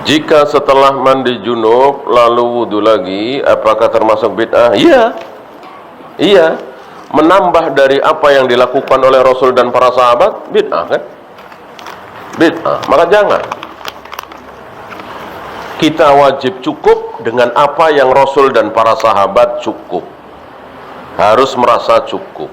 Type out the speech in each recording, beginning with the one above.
Jika setelah mandi junub lalu wudu lagi, apakah termasuk bid'ah? Iya. Iya. Menambah dari apa yang dilakukan oleh Rasul dan para sahabat, bid'ah kan? Bid'ah. Maka jangan. Kita wajib cukup dengan apa yang Rasul dan para sahabat cukup. Harus merasa cukup.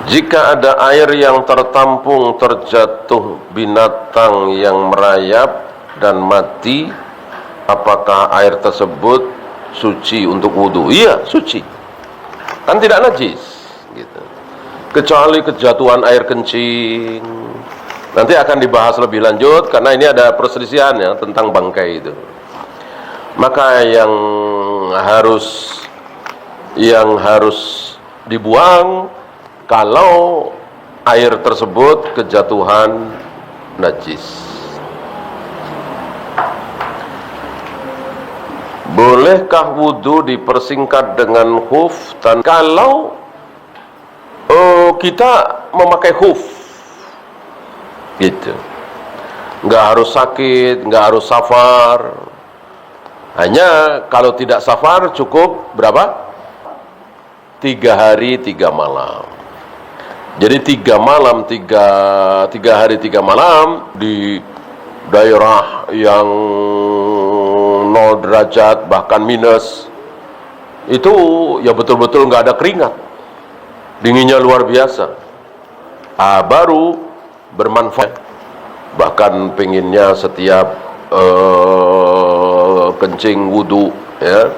Jika ada air yang tertampung terjatuh binatang yang merayap dan mati, apakah air tersebut suci untuk wudhu? Iya, suci. Kan tidak najis gitu. Kecuali kejatuhan air kencing. Nanti akan dibahas lebih lanjut karena ini ada perselisihan ya tentang bangkai itu. Maka yang harus dibuang kalau air tersebut kejatuhan najis. Bolehkah wudhu dipersingkat dengan khuf? Kalau kita memakai khuf, gitu, nggak harus sakit, nggak harus safar. Hanya kalau tidak safar cukup berapa? 3 hari 3 malam. Jadi 3 malam 3 hari 3 malam di daerah yang 0 derajat bahkan minus, itu ya betul-betul nggak ada keringat, dinginnya luar biasa. Baru bermanfaat. Bahkan pengennya setiap kencing wudu ya.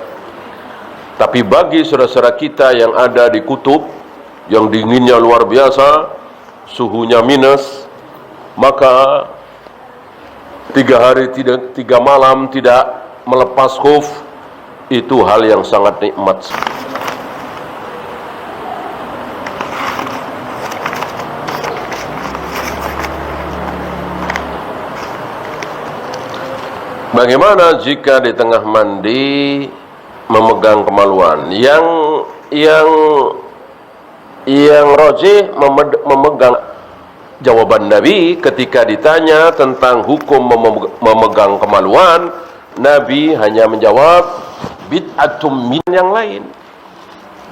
Tapi bagi saudara-saudara kita yang ada di kutub yang dinginnya luar biasa, suhunya minus, maka 3 hari 3 malam tidak melepas khuf, itu hal yang sangat nikmat. Bagaimana jika di tengah mandi memegang kemaluan? Yang rajih memegang. Jawaban Nabi ketika ditanya tentang hukum memegang kemaluan, Nabi hanya menjawab bid'atum min yang lain.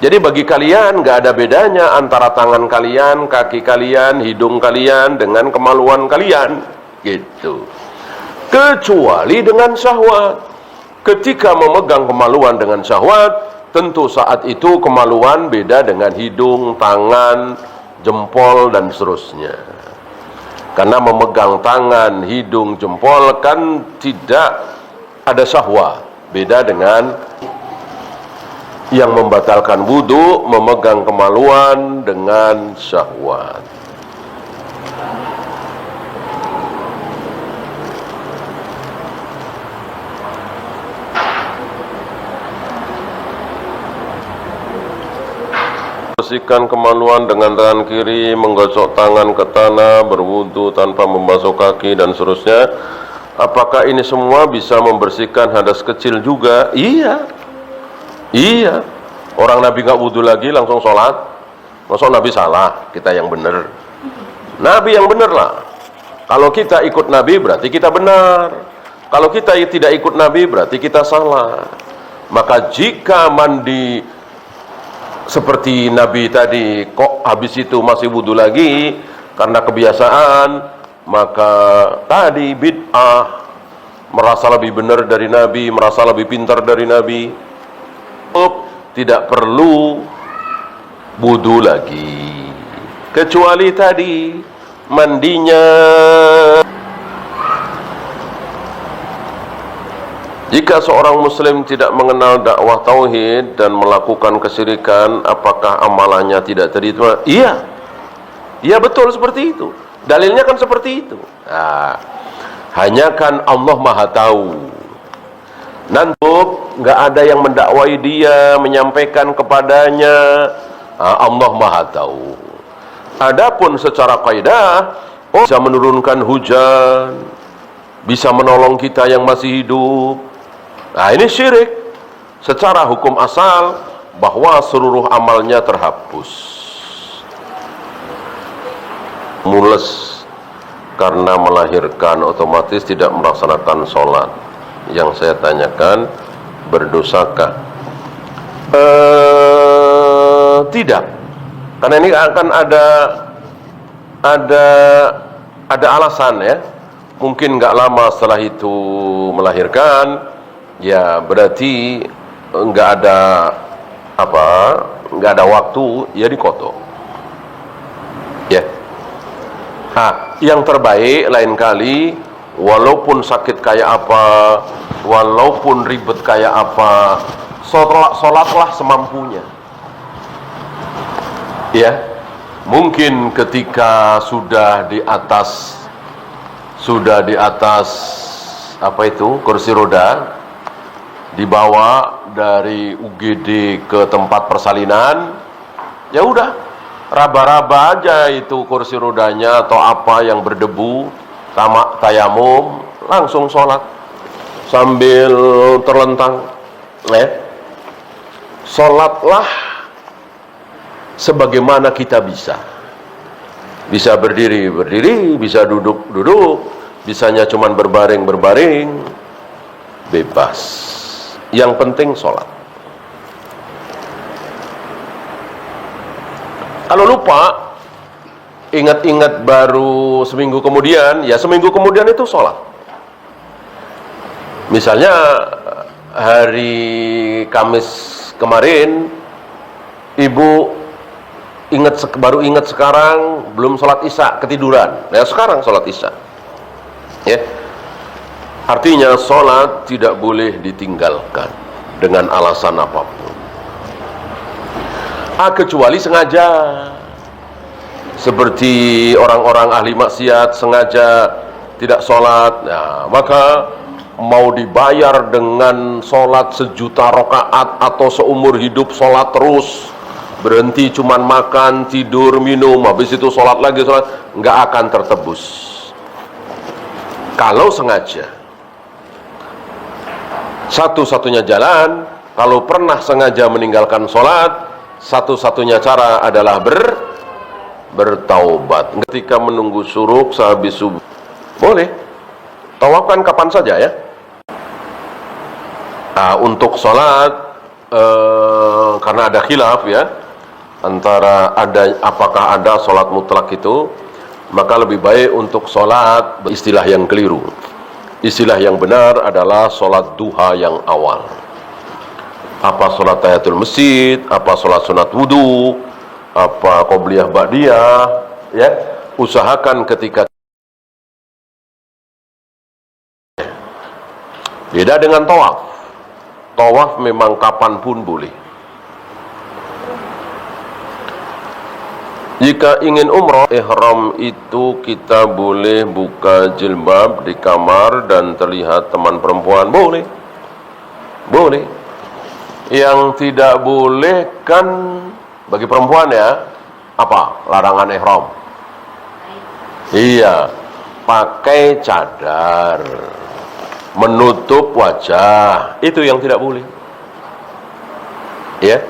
Jadi bagi kalian nggak ada bedanya antara tangan kalian, kaki kalian, hidung kalian dengan kemaluan kalian, gitu. Kecuali dengan syahwat. Ketika memegang kemaluan dengan syahwat, tentu saat itu kemaluan beda dengan hidung, tangan, jempol, dan seterusnya. Karena memegang tangan, hidung, jempol kan tidak ada syahwat. Beda dengan yang membatalkan wudu, memegang kemaluan dengan syahwat. Bersihkan kemaluan dengan tangan kiri, menggosok tangan ke tanah, berwudu tanpa membasuh kaki dan seterusnya. Apakah ini semua bisa membersihkan hadas kecil juga? Iya. Iya. Orang Nabi nggak wudu lagi langsung sholat. Maksud Nabi salah, kita yang benar. Nabi yang benar lah. Kalau kita ikut Nabi berarti kita benar. Kalau kita tidak ikut Nabi berarti kita salah. Maka jika mandi seperti Nabi tadi, kok habis itu masih wudu lagi karena kebiasaan, maka tadi bid'ah, merasa lebih benar dari Nabi, merasa lebih pintar dari Nabi, tidak perlu wudu lagi, kecuali tadi mandinya. Jika seorang muslim tidak mengenal dakwah tauhid dan melakukan kesyirikan, apakah amalannya tidak diterima? Iya. Iya, betul seperti itu. Dalilnya kan seperti itu. Nah, hanya kan Allah Maha tahu. Nanti nggak ada yang mendakwai dia, menyampaikan kepadanya. Allah Maha tahu. Adapun secara kaidah, bisa menurunkan hujan, bisa menolong kita yang masih hidup. Nah, ini syirik secara hukum asal, bahwa seluruh amalnya terhapus. mules karena melahirkan otomatis tidak melaksanakan sholat. Yang saya tanyakan, berdosakah? Tidak, karena ini akan ada alasan ya. Mungkin nggak lama setelah itu melahirkan, ya berarti nggak ada waktu, ya dikodok. Ya. Yang terbaik lain kali, walaupun sakit kayak apa, walaupun ribet kayak apa, sholatlah semampunya. Ya, mungkin ketika sudah di atas kursi roda, dibawa dari UGD ke tempat persalinan, ya udah, raba-raba aja itu kursi rodanya atau apa yang berdebu, tayamum, langsung sholat sambil terlentang. Sholatlah sebagaimana kita bisa berdiri, bisa duduk, bisanya cuman berbaring, bebas. Yang penting sholat. Kalau lupa, ingat-ingat baru seminggu kemudian, ya seminggu kemudian itu sholat. Misalnya hari Kamis kemarin, ibu baru ingat sekarang, belum sholat isya, ketiduran. Ya sekarang sholat isya. Ya. Artinya sholat tidak boleh ditinggalkan dengan alasan apapun. Kecuali sengaja. Seperti orang-orang ahli maksiat sengaja tidak sholat, nah, maka mau dibayar dengan sholat 1.000.000 rakaat atau seumur hidup sholat terus, berhenti cuman makan, tidur, minum, habis itu sholat lagi, nggak akan tertebus kalau sengaja. Satu-satunya jalan, kalau pernah sengaja meninggalkan sholat, satu-satunya cara adalah bertaubat. Ketika menunggu syuruk sehabis subuh, boleh tawafkan kapan saja ya. Untuk sholat, karena ada khilaf ya, antara apakah ada sholat mutlak itu, maka lebih baik untuk sholat istilah yang keliru. Istilah yang benar adalah sholat duha yang awal. Apa sholat tahiyatul masjid, apa sholat sunat wudu, apa qobliyah ba'diyah, ya, usahakan ketika. Beda dengan tawaf. Tawaf memang kapanpun boleh. Jika ingin umroh, ihram itu kita boleh buka jilbab di kamar dan terlihat teman perempuan, boleh. Boleh. Yang tidak boleh kan bagi perempuan ya, apa? Larangan ihram. Iya, pakai cadar, menutup wajah, itu yang tidak boleh. Ya.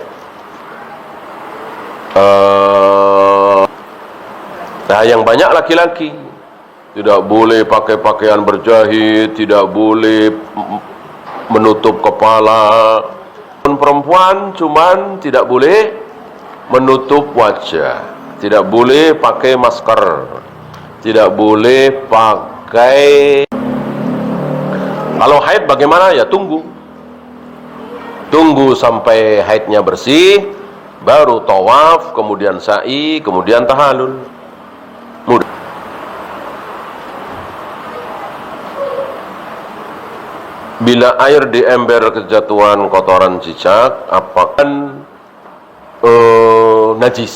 Nah, yang banyak laki-laki tidak boleh pakai pakaian berjahit, tidak boleh menutup kepala. Perempuan cuman tidak boleh menutup wajah, tidak boleh pakai masker, tidak boleh pakai. Kalau haid bagaimana? Ya tunggu sampai haidnya bersih, baru tawaf, kemudian sa'i, kemudian tahallul. Mudah. Bila air di ember kejatuhan kotoran cicak, apakah najis,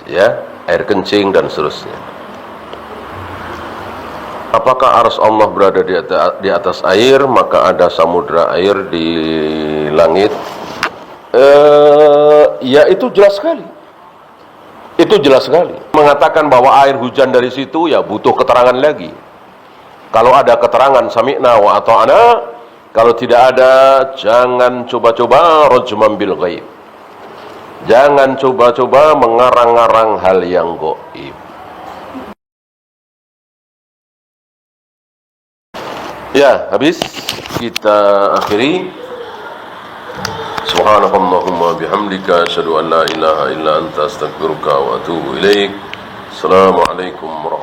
ya, air kencing dan seterusnya. Apakah arsy Allah berada di atas air, maka ada samudra air di langit? Ya itu jelas sekali. Itu jelas sekali. Mengatakan bahwa air hujan dari situ, ya butuh keterangan lagi. Kalau ada keterangan sami'na wa ata'na, kalau tidak ada, jangan coba-coba rajman bil ghaib. Jangan coba-coba mengarang-arang hal yang gaib. Ya, habis kita akhiri. Subhanakallahumma bihamdika asyhadu an la ilaha illa anta astaghfiruka wa atubu ilaik. Assalamualaikum warahmatullahi